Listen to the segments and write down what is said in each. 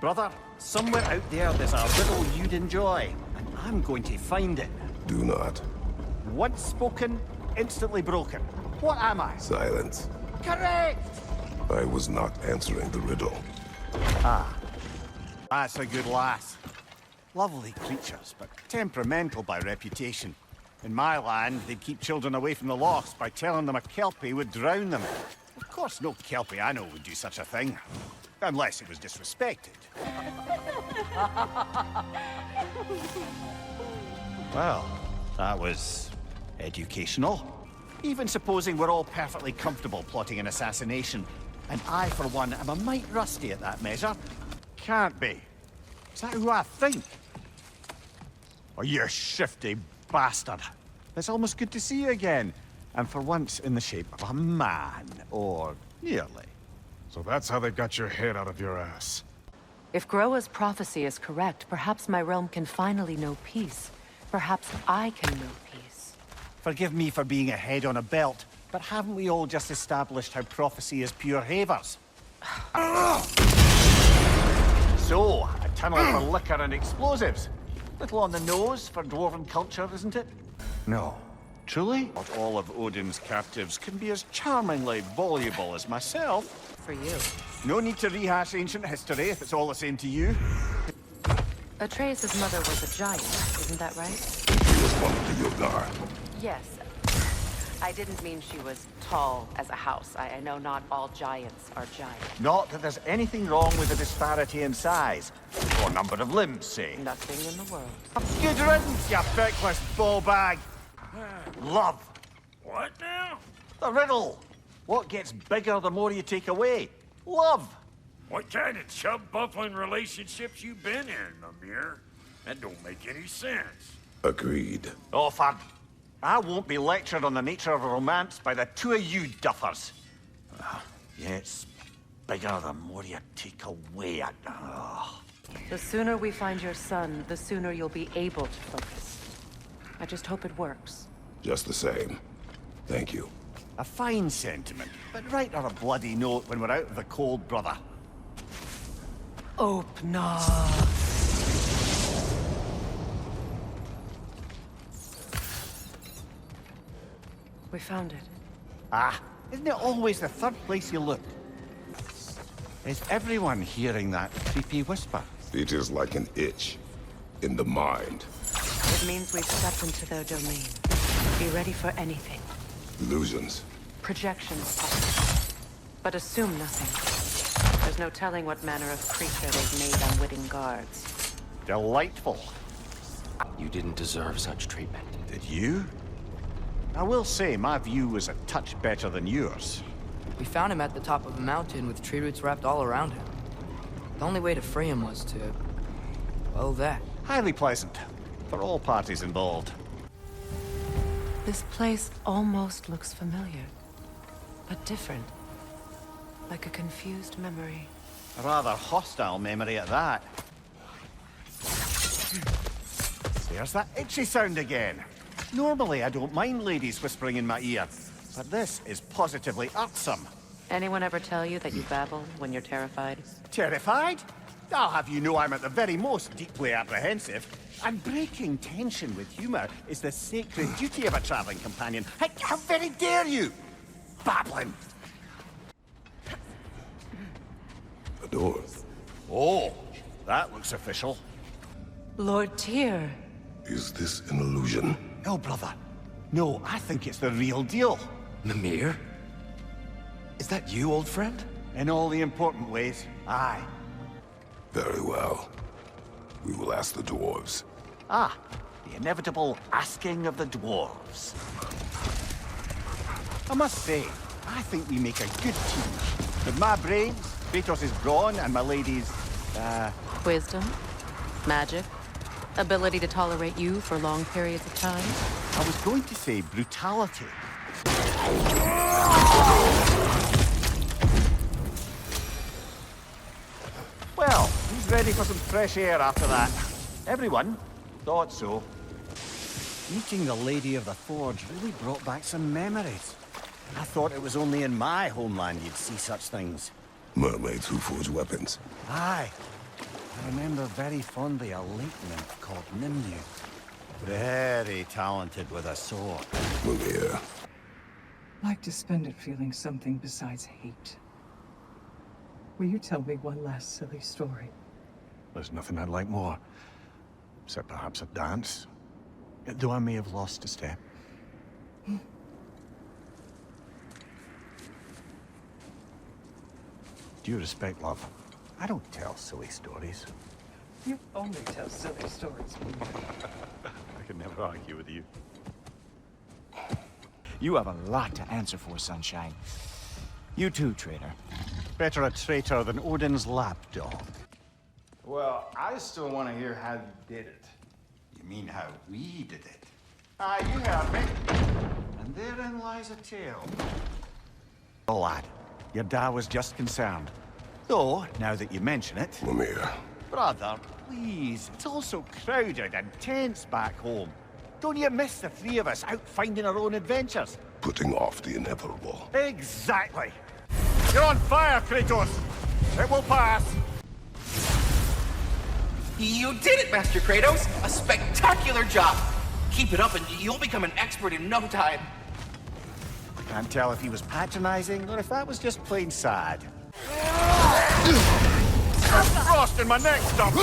Brother, somewhere out there's a riddle you'd enjoy, and I'm going to find it. Do not. Once spoken, instantly broken. What am I? Silence. Correct! I was not answering the riddle. Ah, that's a good lass. Lovely creatures, but temperamental by reputation. In my land, they'd keep children away from the lost by telling them a kelpie would drown them. Of course, no kelpie I know would do such a thing. Unless it was disrespected. Well, that was educational. Even supposing we're all perfectly comfortable plotting an assassination. And I, for one, am a mite rusty at that measure. Can't be. Is that who I think? Oh, you shifty bastard. It's almost good to see you again. And for once in the shape of a man, or nearly. So that's how they got your head out of your ass. If Groa's prophecy is correct, perhaps my realm can finally know peace. Perhaps I can know peace. Forgive me for being a head on a belt, but haven't we all just established how prophecy is pure havers? So, a tunnel for liquor and explosives. Little on the nose for dwarven culture, isn't it? No. Truly? Not all of Odin's captives can be as charmingly voluble as myself. For you. No need to rehash ancient history if it's all the same to you. Atreus' mother was a giant, isn't that right? She was one of the Yogar. Yes. I didn't mean she was tall as a house. I know not all giants are giants. Not that there's anything wrong with the disparity in size. Or number of limbs, say. Nothing in the world. Good riddance, you feckless ball bag. Love. What now? The riddle. What gets bigger the more you take away? Love. What kind of chub-buffling relationships you been in, Mimir? That don't make any sense. Agreed. Oh, fun. I won't be lectured on the nature of romance by the two of you duffers. Yeah, it's bigger the more you take away. The sooner we find your son, the sooner you'll be able to focus. I just hope it works. Just the same. Thank you. A fine sentiment, but write her a bloody note when we're out of the cold, brother. Opna. We found it. Ah, isn't it always the third place you look? Is everyone hearing that creepy whisper? It is like an itch in the mind. It means we've stepped into their domain. Be ready for anything. Illusions. Projections, possibly. But assume nothing. There's no telling what manner of creature they've made unwitting guards. Delightful. You didn't deserve such treatment. Did you? I will say, my view was a touch better than yours. We found him at the top of a mountain with tree roots wrapped all around him. The only way to free him was to... well, that. Highly pleasant. For all parties involved. This place almost looks familiar. But different. Like a confused memory. A rather hostile memory at that. There's that itchy sound again. Normally, I don't mind ladies whispering in my ear, but this is positively irksome. Anyone ever tell you that you babble when you're terrified? Terrified? I'll have you know I'm at the very most deeply apprehensive. And breaking tension with humor is the sacred duty of a traveling companion. How very dare you! Babbling! A door. Oh, that looks official. Lord Tyr. Is this an illusion? No, brother. No, I think it's the real deal. Mimir? Is that you, old friend? In all the important ways, aye. Very well. We will ask the dwarves. Ah, the inevitable asking of the dwarves. I must say, I think we make a good team. With my brains, Kratos' brawn, and my lady's, Wisdom? Magic? Ability to tolerate you for long periods of time? I was going to say brutality. Well, who's ready for some fresh air after that? Everyone? Thought so. Meeting the Lady of the Forge really brought back some memories. I thought it was only in my homeland you'd see such things. Mermaids who forge weapons. Aye. I remember very fondly a late nymph called Nimue. Very talented with a sword. Mimir. Like to spend it feeling something besides hate. Will you tell me one last silly story? There's nothing I'd like more. Except perhaps a dance. Though I may have lost a step. Due respect, love. I don't tell silly stories. You only tell silly stories. I can never argue with you. You have a lot to answer for, Sunshine. You too, traitor. Better a traitor than Odin's lapdog. Well, I still want to hear how you did it. You mean how we did it? Ah, you heard me. And therein lies a tale. Oh, lad, your dad was just concerned. Though, now that you mention it... Mimir. Brother, please, it's all so crowded and tense back home. Don't you miss the three of us out finding our own adventures? Putting off the inevitable. Exactly. You're on fire, Kratos. It will pass. You did it, Master Kratos! A spectacular job! Keep it up and you'll become an expert in no time. Can't tell if he was patronizing or if that was just plain sad. Frost in my neck, stump!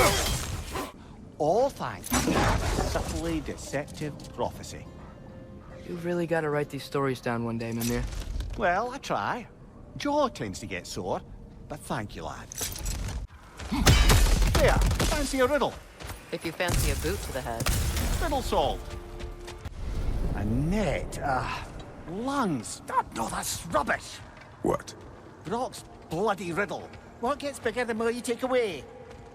All thanks to that subtly deceptive prophecy. You've really got to write these stories down one day, Mimir. Well, I try. Jaw tends to get sore, but thank you, lad. There, fancy a riddle? If you fancy a boot to the head. Riddle solved. A net, lungs. No, that's rubbish. What? Brock's bloody riddle. What gets bigger the more you take away?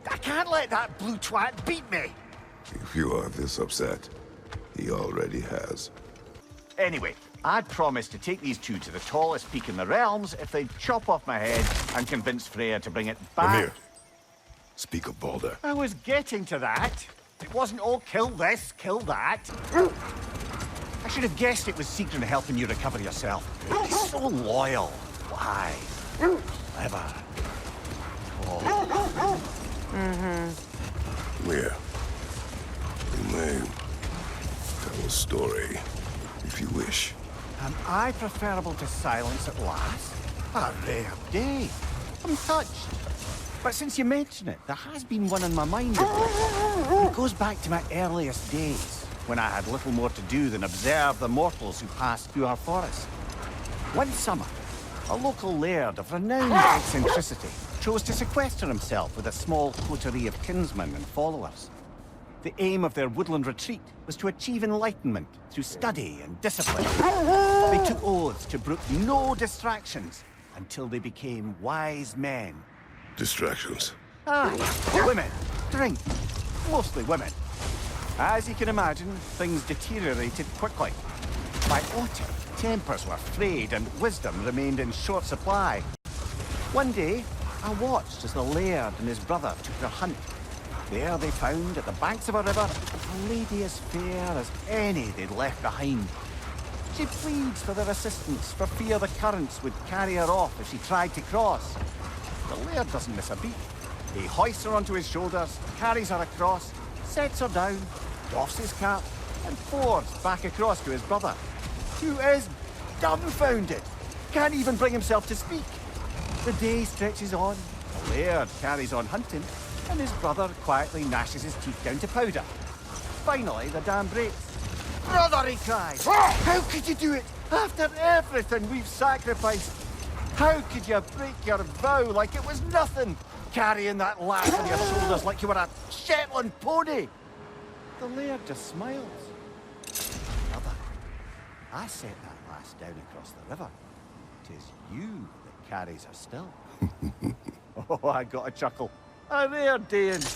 I can't let that blue twat beat me. If you are this upset, he already has. Anyway, I'd promised to take these two to the tallest peak in the realms if they'd chop off my head and convince Freya to bring it back. Mimir, speak of Balder. I was getting to that. It wasn't all kill this, kill that. I should have guessed it was Sigrun helping you recover yourself. He's so loyal. Why? Clever. Oh. Mimir, you may tell a story, if you wish. Am I preferable to silence at last? A rare day. I'm touched. But since you mention it, there has been one on my mind of late. It goes back to my earliest days, when I had little more to do than observe the mortals who passed through our forest. One summer, a local laird of renowned eccentricity chose to sequester himself with a small coterie of kinsmen and followers. The aim of their woodland retreat was to achieve enlightenment through study and discipline. They took oaths to brook no distractions until they became wise men. Distractions. Women, drink, mostly women. As you can imagine, things deteriorated quickly. By autumn, tempers were frayed and wisdom remained in short supply. One day, I watched as the laird and his brother took their hunt. There they found, at the banks of a river, a lady as fair as any they'd left behind. She pleads for their assistance for fear the currents would carry her off if she tried to cross. The laird doesn't miss a beat. He hoists her onto his shoulders, carries her across, sets her down, doffs his cap, and fords back across to his brother, who is dumbfounded, can't even bring himself to speak. The day stretches on, the laird carries on hunting, and his brother quietly gnashes his teeth down to powder. Finally, the dam breaks. "Brother," he cries, "how could you do it after everything we've sacrificed? How could you break your vow like it was nothing, carrying that lass on your shoulders like you were a Shetland pony?" The laird just smiles. "Brother, I set that lass down across the river. 'Tis you that carries her still." Oh, I got a chuckle. A rare day indeed.